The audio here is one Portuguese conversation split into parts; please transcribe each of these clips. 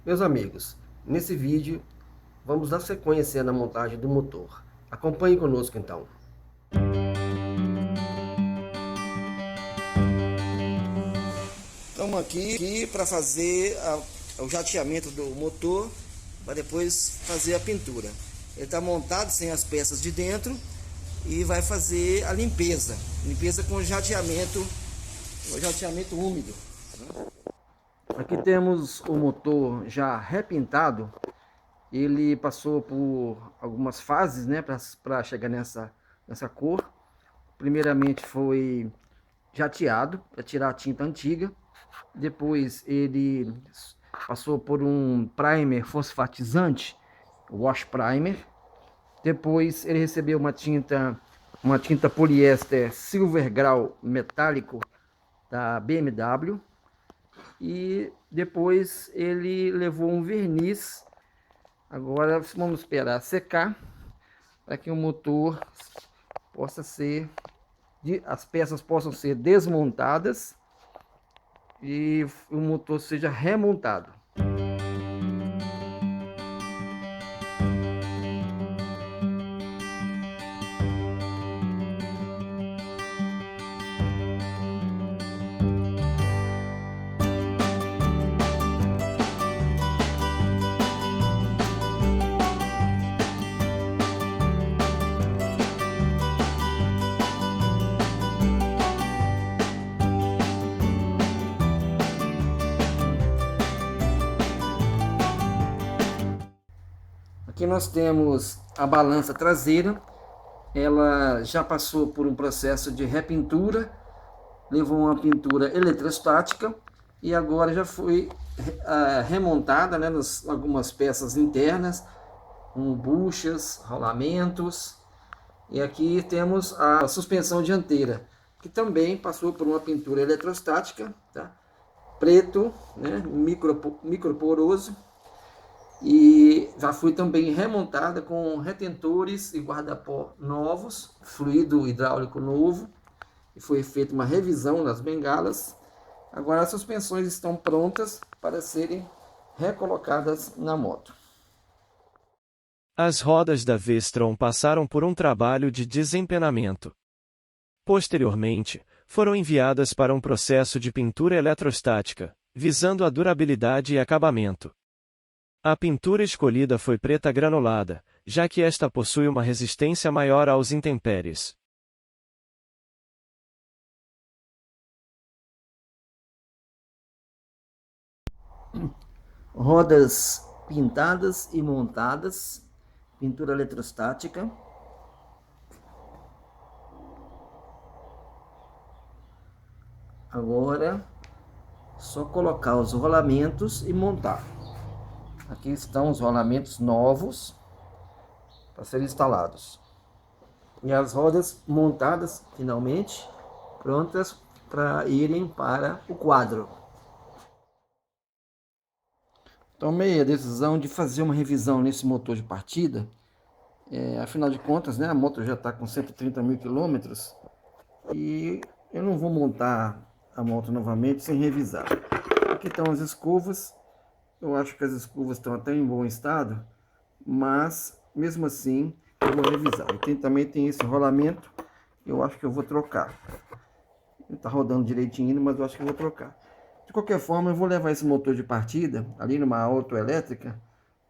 Meus amigos, nesse vídeo vamos dar sequência na montagem do motor. Acompanhe conosco então. Estamos aqui para fazer o jateamento do motor, para depois fazer a pintura. Ele está montado sem as peças de dentro e vai fazer a limpeza com jateamento úmido. Aqui temos o motor já repintado. Ele passou por algumas fases, né, para chegar nessa cor. Primeiramente foi jateado, para tirar a tinta antiga. Depois ele passou por um primer fosfatizante, wash primer. Depois ele recebeu uma tinta poliéster silver grau metálico da BMW. E depois ele levou um verniz. Agora vamos esperar secar para que o motor possa ser, as peças possam ser desmontadas e o motor seja remontado. Aqui nós temos a balança traseira. Ela já passou por um processo de repintura, levou uma pintura eletrostática e agora já foi remontada, né, algumas peças internas, com buchas, rolamentos. E aqui temos a suspensão dianteira, que também passou por uma pintura eletrostática, tá? Preto, né, microporoso. E já foi também remontada com retentores e guarda-pó novos, fluido hidráulico novo, e foi feita uma revisão nas bengalas. Agora as suspensões estão prontas para serem recolocadas na moto. As rodas da V-Strom passaram por um trabalho de desempenamento. Posteriormente, foram enviadas para um processo de pintura eletrostática, visando a durabilidade e acabamento. A pintura escolhida foi preta granulada, já que esta possui uma resistência maior aos intempéries. Rodas pintadas e montadas, pintura eletrostática. Agora, só colocar os rolamentos e montar. Aqui estão os rolamentos novos para serem instalados. E as rodas montadas, finalmente, prontas para irem para o quadro. Tomei a decisão de fazer uma revisão nesse motor de partida. Afinal de contas, né, a moto já está com 130 mil quilômetros e eu não vou montar a moto novamente sem revisar. Aqui estão as escovas. Eu acho que as escovas estão até em bom estado, mas mesmo assim eu vou revisar. E também tem esse rolamento, eu acho que eu vou trocar. Ele está rodando direitinho, mas eu acho que eu vou trocar. De qualquer forma, eu vou levar esse motor de partida ali numa autoelétrica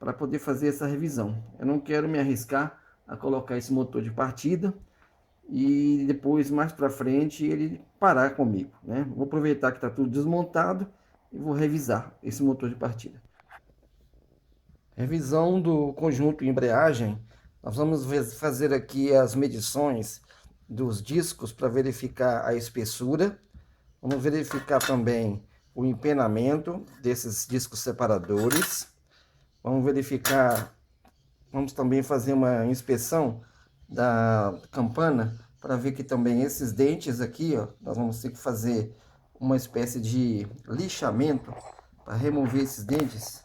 para poder fazer essa revisão. Eu não quero me arriscar a colocar esse motor de partida e depois, mais para frente, ele parar comigo, né? Vou aproveitar que está tudo desmontado e vou revisar esse motor de partida. Revisão do conjunto embreagem. Nós vamos fazer aqui as medições dos discos para verificar a espessura. Vamos verificar também o empenamento desses discos separadores. Vamos também fazer uma inspeção da campana para ver que também esses dentes aqui, ó, nós vamos ter que fazer uma espécie de lixamento para remover esses dentes.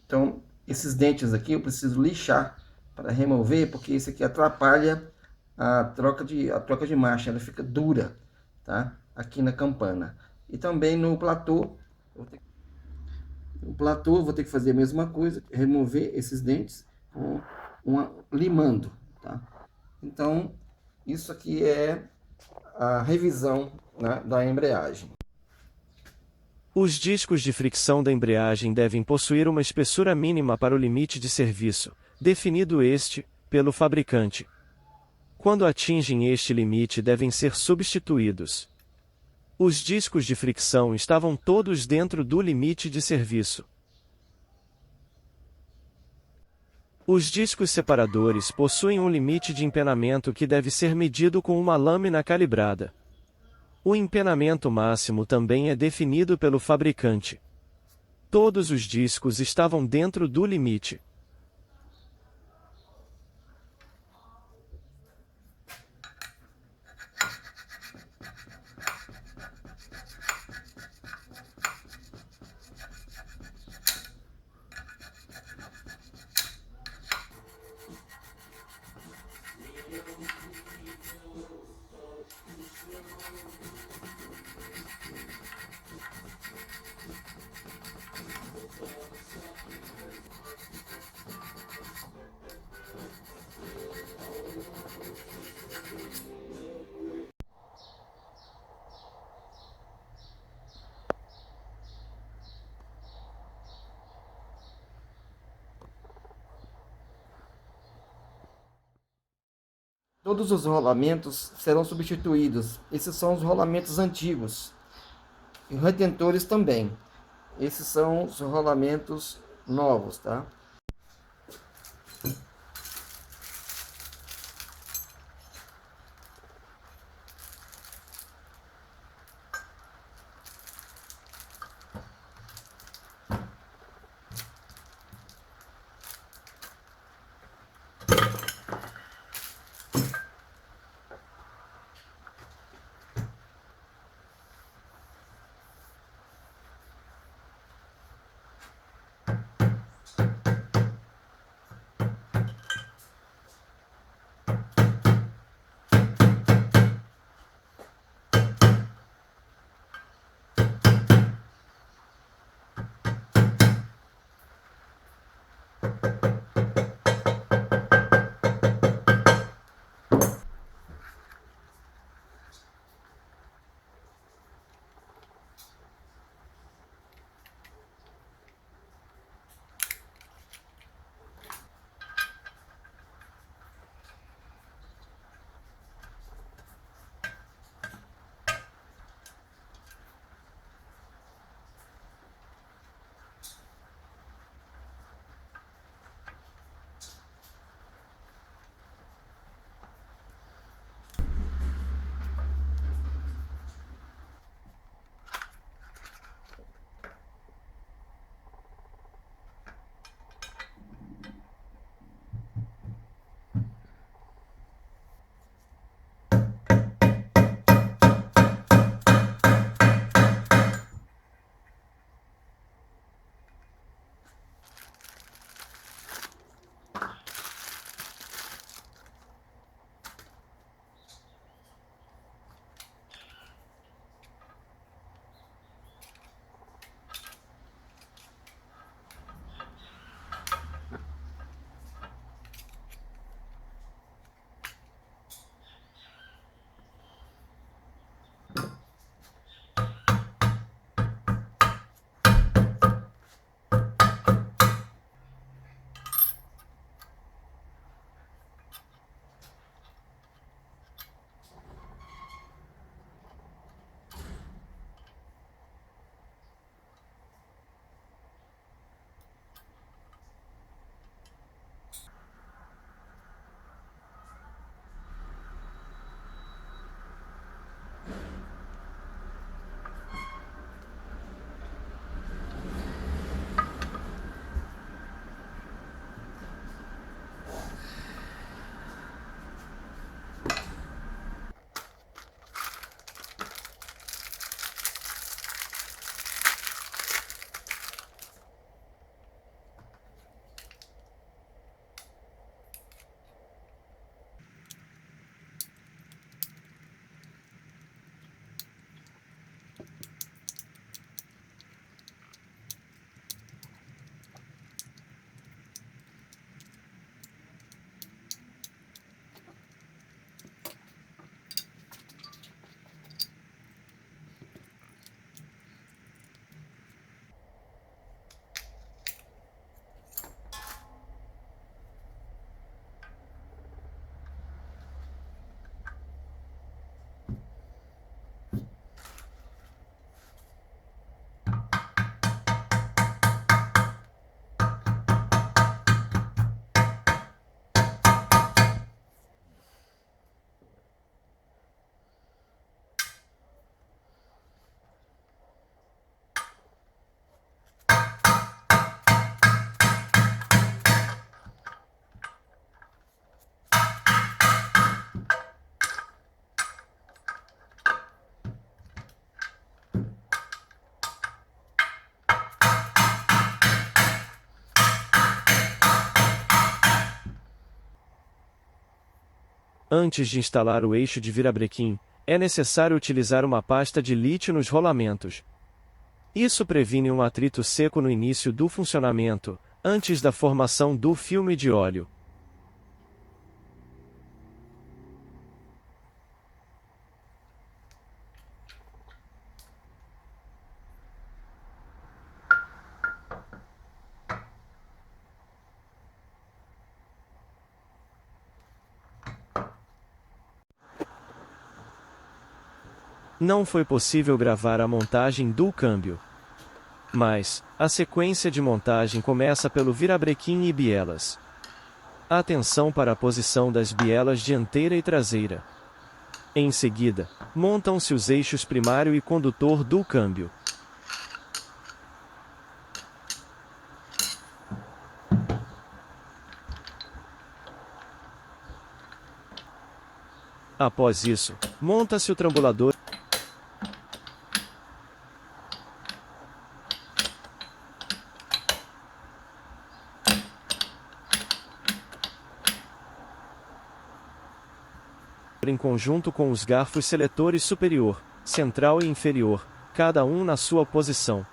Então, esses dentes aqui eu preciso lixar para remover, porque isso aqui atrapalha a troca de marcha, ela fica dura, tá? Aqui na campana. E também no platô, eu O platô, vou ter que fazer a mesma coisa, remover esses dentes limando, tá? Então, isso aqui é a revisão, né, da embreagem. Os discos de fricção da embreagem devem possuir uma espessura mínima para o limite de serviço, definido pelo fabricante. Quando atingem este limite, devem ser substituídos. Os discos de fricção estavam todos dentro do limite de serviço. Os discos separadores possuem um limite de empenamento que deve ser medido com uma lâmina calibrada. O empenamento máximo também é definido pelo fabricante. Todos os discos estavam dentro do limite. Todos os rolamentos serão substituídos. Esses são os rolamentos antigos. E os retentores também. Esses são os rolamentos novos, tá? Antes de instalar o eixo de virabrequim, é necessário utilizar uma pasta de lítio nos rolamentos. Isso previne um atrito seco no início do funcionamento, antes da formação do filme de óleo. Não foi possível gravar a montagem do câmbio. Mas, a sequência de montagem começa pelo virabrequim e bielas. Atenção para a posição das bielas dianteira e traseira. Em seguida, montam-se os eixos primário e condutor do câmbio. Após isso, monta-se o trambulador. Em conjunto com os garfos seletores superior, central e inferior, cada um na sua posição.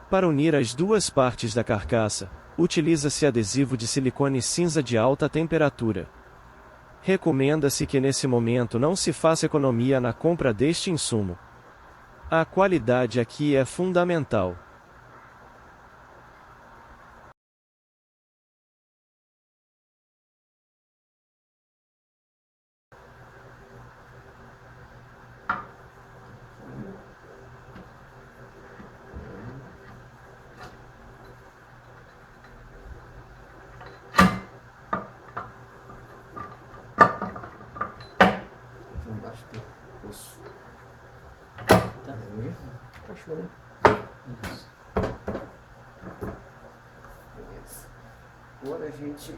Para unir as duas partes da carcaça, utiliza-se adesivo de silicone cinza de alta temperatura. Recomenda-se que nesse momento não se faça economia na compra deste insumo. A qualidade aqui é fundamental. Embaixo do osso. Tá. Tá chorando. Isso. Beleza. Agora a gente.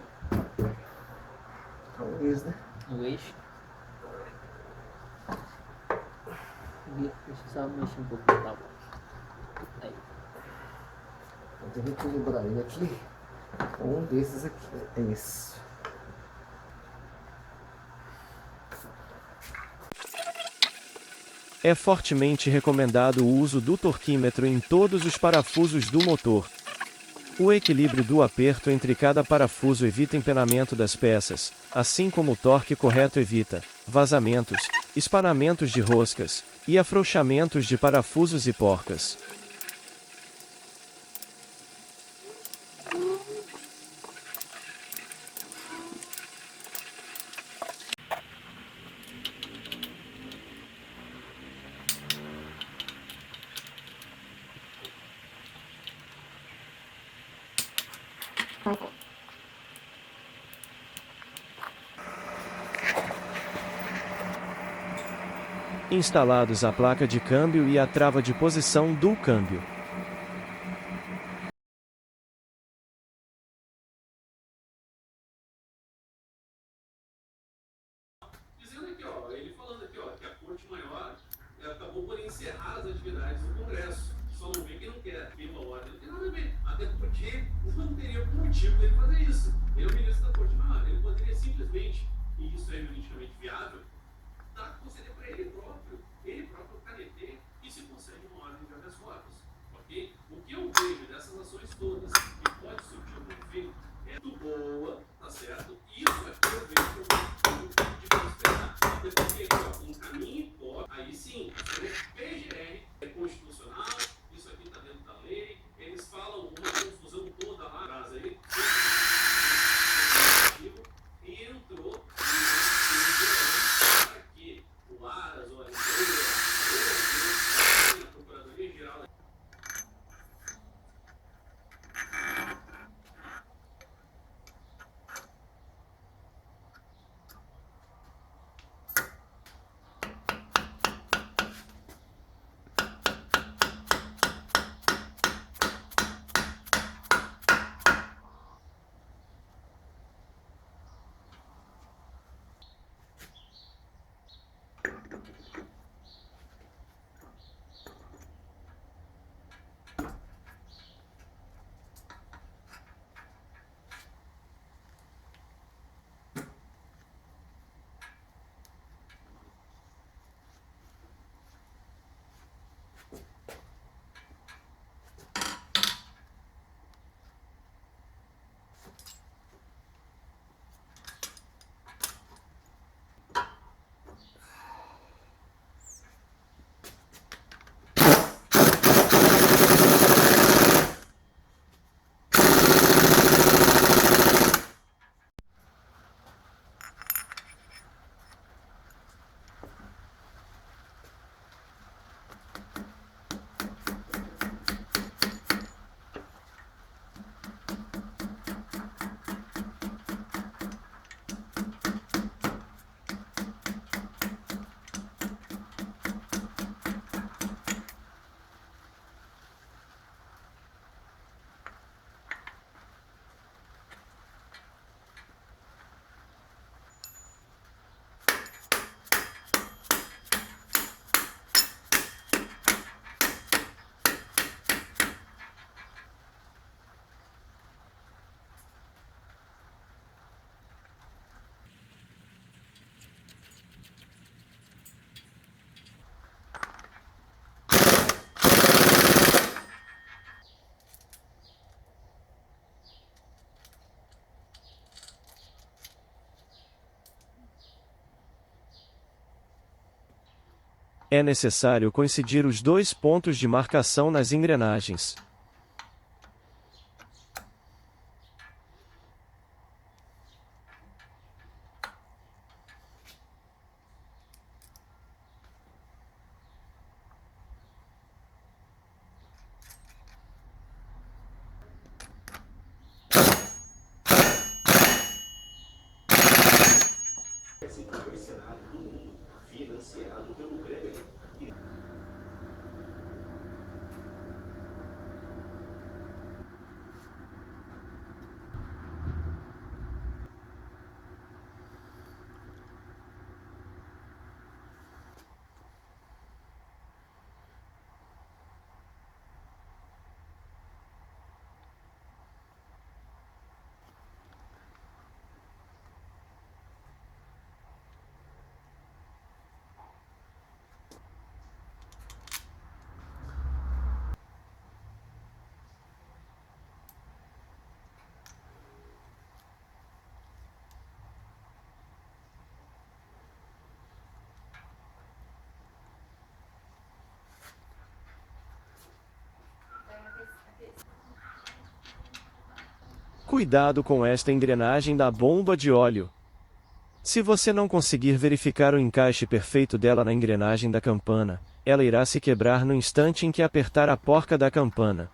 Talvez, né? O eixo. Deixa eu só mexer um pouco no tal. Aí. Eu tenho que equilibrar ele aqui com um desses aqui. É isso. É fortemente recomendado o uso do torquímetro em todos os parafusos do motor. O equilíbrio do aperto entre cada parafuso evita empenamento das peças, assim como o torque correto evita vazamentos, espanamentos de roscas, e afrouxamentos de parafusos e porcas. Instalados a placa de câmbio e a trava de posição do câmbio. Dizendo aqui, ó, ele falando aqui, ó, que a Corte Maior acabou por encerrar as atividades do Congresso. Só não vê quem não quer. Viva a ordem, não tem nada a ver. Até porque não teria motivo dele fazer isso. Ele é o ministro da Corte Maior. Ele poderia simplesmente, e isso é juridicamente viável, conceder para ele próprio caneteiro e se concede uma ordem de habeas corpus. Ok? O que eu vejo dessas ações todas, que pode surtir algum efeito, é muito boa, tá certo? Isso é que eu vejo de prosperar. Até porque, ó, um caminho pode, aí sim, o PGR é constitucional, isso aqui está dentro da lei, eles falam uma confusão toda lá atrás aí, e entrou para que o Aras ou a empresa ou a Procuradoria Geral. É necessário coincidir os dois pontos de marcação nas engrenagens. Cuidado com esta engrenagem da bomba de óleo. Se você não conseguir verificar o encaixe perfeito dela na engrenagem da campana, ela irá se quebrar no instante em que apertar a porca da campana.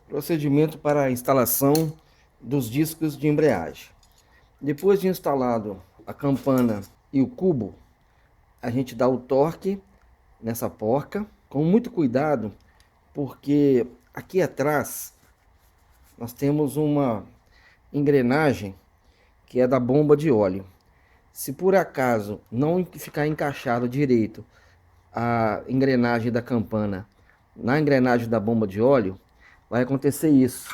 Procedimento para a instalação dos discos de embreagem. Depois de instalado a campana e o cubo, a gente dá o torque nessa porca, com muito cuidado, porque aqui atrás nós temos uma engrenagem que é da bomba de óleo. Se por acaso não ficar encaixado direito a engrenagem da campana na engrenagem da bomba de óleo, vai acontecer isso.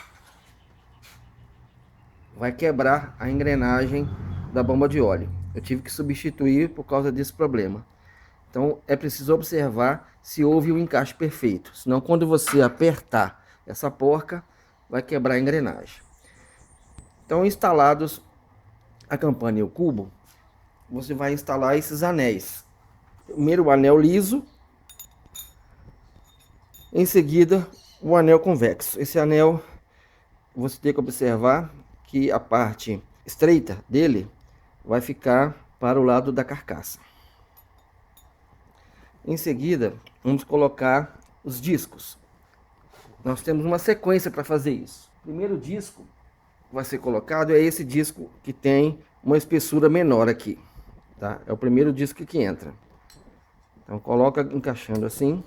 Vai quebrar a engrenagem da bomba de óleo. Eu tive que substituir por causa desse problema. Então é preciso observar se houve o encaixe perfeito. Senão quando você apertar essa porca, vai quebrar a engrenagem. Então instalados a campana e o cubo, você vai instalar esses anéis. Primeiro o anel liso, em seguida o anel convexo. Esse anel, você tem que observar que a parte estreita dele vai ficar para o lado da carcaça. Em seguida, vamos colocar os discos. Nós temos uma sequência para fazer isso. O primeiro disco que vai ser colocado é esse disco que tem uma espessura menor aqui, tá? É o primeiro disco que entra. Então coloca encaixando assim.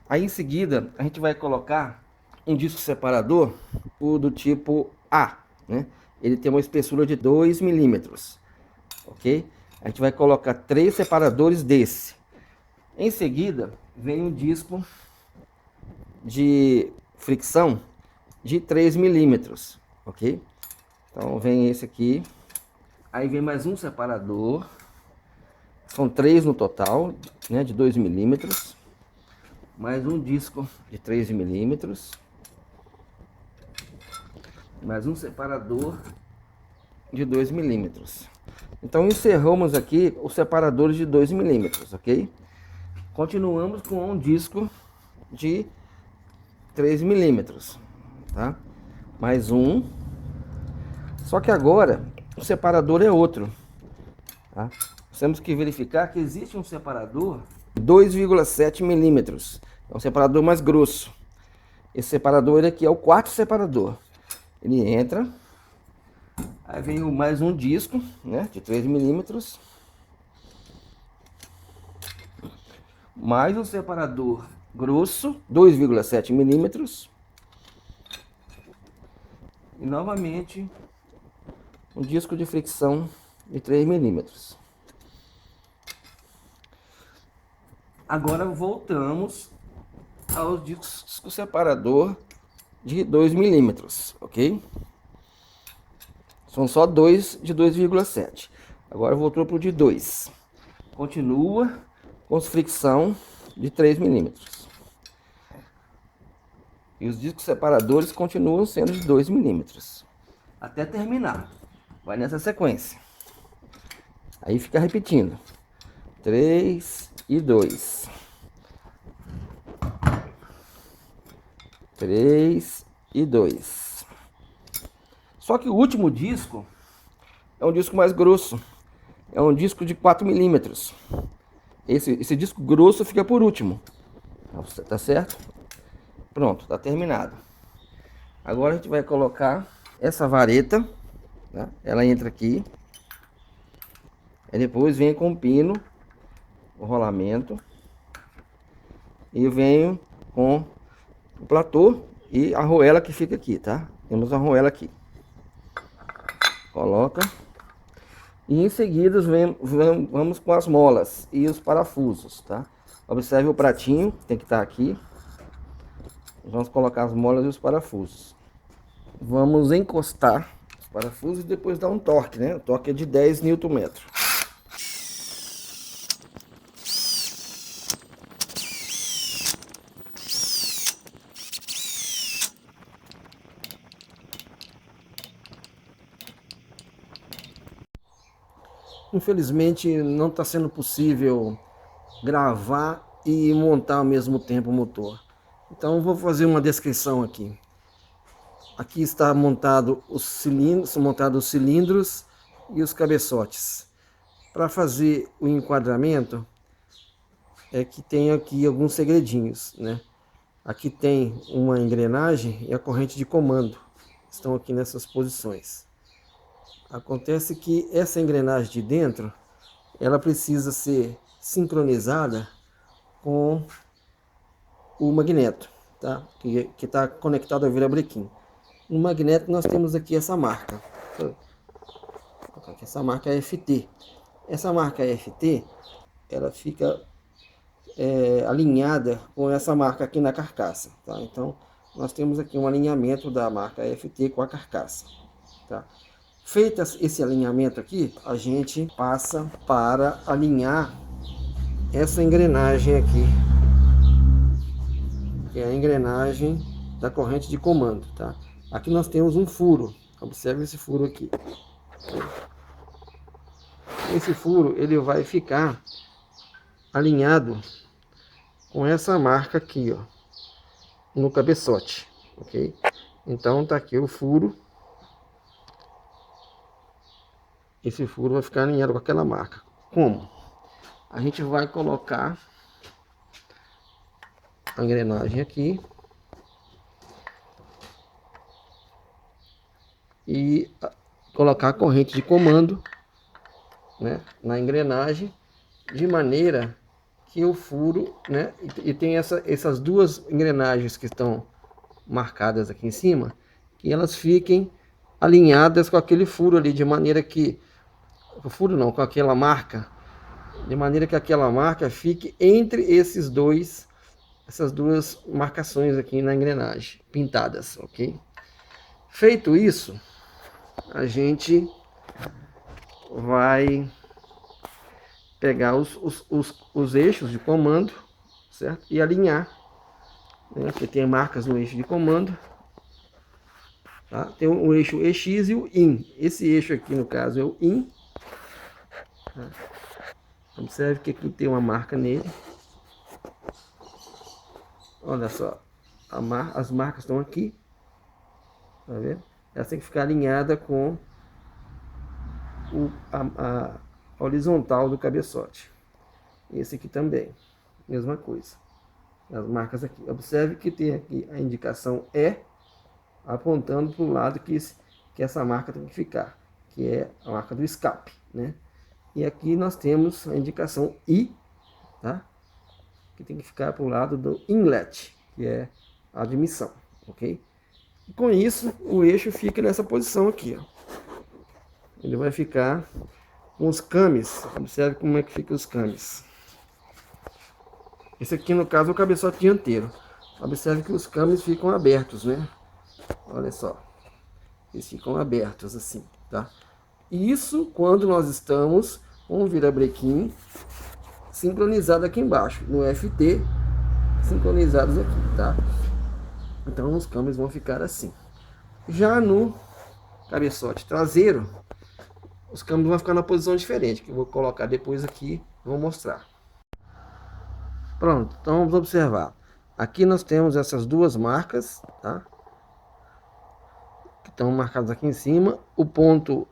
Aí em seguida a gente vai colocar um disco separador, o do tipo A, né? Ele tem uma espessura de 2 milímetros, ok? A gente vai colocar 3 separadores desse. Em seguida vem um disco de fricção de 3 milímetros, ok? Então vem esse aqui, aí vem mais um separador, são 3 no total, né, de 2 milímetros. Mais um disco de 3 milímetros, mais um separador de 2 milímetros. Então encerramos aqui os separadores de 2 milímetros, ok? Continuamos com um disco de 3 milímetros, tá? Mais um. Só que agora o separador é outro, tá? Temos que verificar que existe um separador 2,7 milímetros. É um separador mais grosso. Esse separador aqui é o quarto separador. Ele entra. Aí vem mais um disco, né, de 3 milímetros. Mais um separador grosso, 2,7 milímetros. E novamente um disco de fricção de 3 milímetros. Agora voltamos aos discos separador de 2 milímetros, ok? São só dois de 2,7. Agora voltou para o de 2. Continua com fricção de 3 milímetros. E os discos separadores continuam sendo de 2 milímetros. Até terminar. Vai nessa sequência. Aí fica repetindo. 3 e 2. 3 e 2. Só que o último disco é um disco mais grosso. É um disco de 4 milímetros. Esse disco grosso fica por último. Tá certo? Pronto, tá terminado. Agora a gente vai colocar essa vareta, tá? Ela entra aqui. Aí depois vem com o pino, o rolamento. E venho com o platô e a arruela que fica aqui, tá? Temos a arruela aqui. Coloca. E em seguida vamos com as molas e os parafusos, tá? Observe o pratinho, tem que estar aqui. Vamos colocar as molas e os parafusos. Vamos encostar os parafusos e depois dar um torque, né? O torque é de 10 Nm. Infelizmente não está sendo possível gravar e montar ao mesmo tempo o motor. Então vou fazer uma descrição aqui. Aqui está montado os cilindros e os cabeçotes. Para fazer o enquadramento é que tem aqui alguns segredinhos, né? Aqui tem uma engrenagem e a corrente de comando. Estão aqui nessas posições. Acontece que essa engrenagem de dentro, ela precisa ser sincronizada com o magneto, tá? Que está conectado ao virabrequim. No magneto nós temos aqui essa marca. Essa marca é FT. Essa marca FT, ela fica alinhada com essa marca aqui na carcaça, tá? Então nós temos aqui um alinhamento da marca FT com a carcaça, tá? Feito esse alinhamento aqui, a gente passa para alinhar essa engrenagem aqui, que é a engrenagem da corrente de comando, tá? Aqui nós temos um furo, observe esse furo aqui. Esse furo ele vai ficar alinhado com essa marca aqui, ó, no cabeçote, ok? Então tá aqui o furo. Esse furo vai ficar alinhado com aquela marca. Como? A gente vai colocar a engrenagem aqui e colocar a corrente de comando, né, na engrenagem, de maneira que o furo, né, e tem essas duas engrenagens que estão marcadas aqui em cima, que elas fiquem alinhadas com aquele furo ali, de maneira que o furo não, com aquela marca, de maneira que aquela marca fique entre essas duas marcações aqui na engrenagem, pintadas, ok? Feito isso, a gente vai pegar os eixos de comando, certo? E alinhar, né? Porque tem marcas no eixo de comando, tá? Tem o eixo EX e o IN. Esse eixo aqui, no caso, é o IN. Tá? Observe que aqui tem uma marca nele. Olha só, as marcas estão aqui, tá vendo? Ela tem que ficar alinhada com a horizontal do cabeçote. Esse aqui também, mesma coisa. As marcas aqui. Observe que tem aqui a indicação E, apontando para o lado que essa marca tem que ficar, que é a marca do escape, né? E aqui nós temos a indicação I, tá? Que tem que ficar para o lado do inlet, que é a admissão, ok? E com isso, o eixo fica nessa posição aqui, ó. Ele vai ficar com os cames. Observe como é que fica os cames. Esse aqui, no caso, é o cabeçote dianteiro. Observe que os cames ficam abertos, né? Olha só. Eles ficam abertos assim, tá? Isso quando nós estamos com o virabrequim sincronizado aqui embaixo, no FT, sincronizados aqui, tá? Então os câmbios vão ficar assim. Já no cabeçote traseiro, os câmbios vão ficar na posição diferente, que eu vou colocar depois aqui, vou mostrar. Pronto, então vamos observar. Aqui nós temos essas duas marcas, tá? Que estão marcadas aqui em cima. O ponto,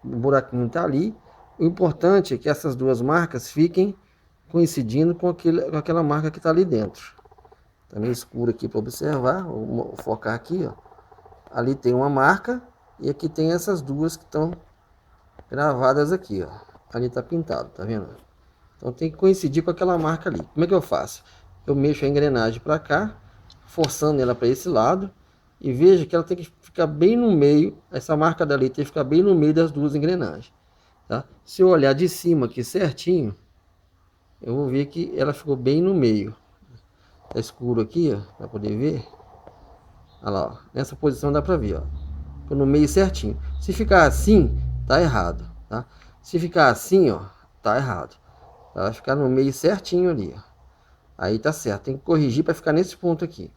o buraquinho tá ali. O importante é que essas duas marcas fiquem coincidindo com aquela marca que está ali dentro. Tá meio escuro aqui para observar. Vou focar aqui, ó. Ali tem uma marca e aqui tem essas duas que estão gravadas aqui, ó. Ali tá pintado, tá vendo? Então tem que coincidir com aquela marca ali. Como é que eu faço? Eu mexo a engrenagem para cá, forçando ela para esse lado, e veja que ela tem que ficar bem no meio. Essa marca dali tem que ficar bem no meio das duas engrenagens, tá? Se eu olhar de cima aqui certinho, eu vou ver que ela ficou bem no meio. Tá escuro aqui, ó, para poder ver. Olha lá, ó. Nessa posição dá para ver, ó. Ficou no meio certinho. Se ficar assim, tá errado, tá? Se ficar assim, ó, tá errado. Vai ficar no meio certinho ali, ó. Aí tá certo. Tem que corrigir para ficar nesse ponto aqui.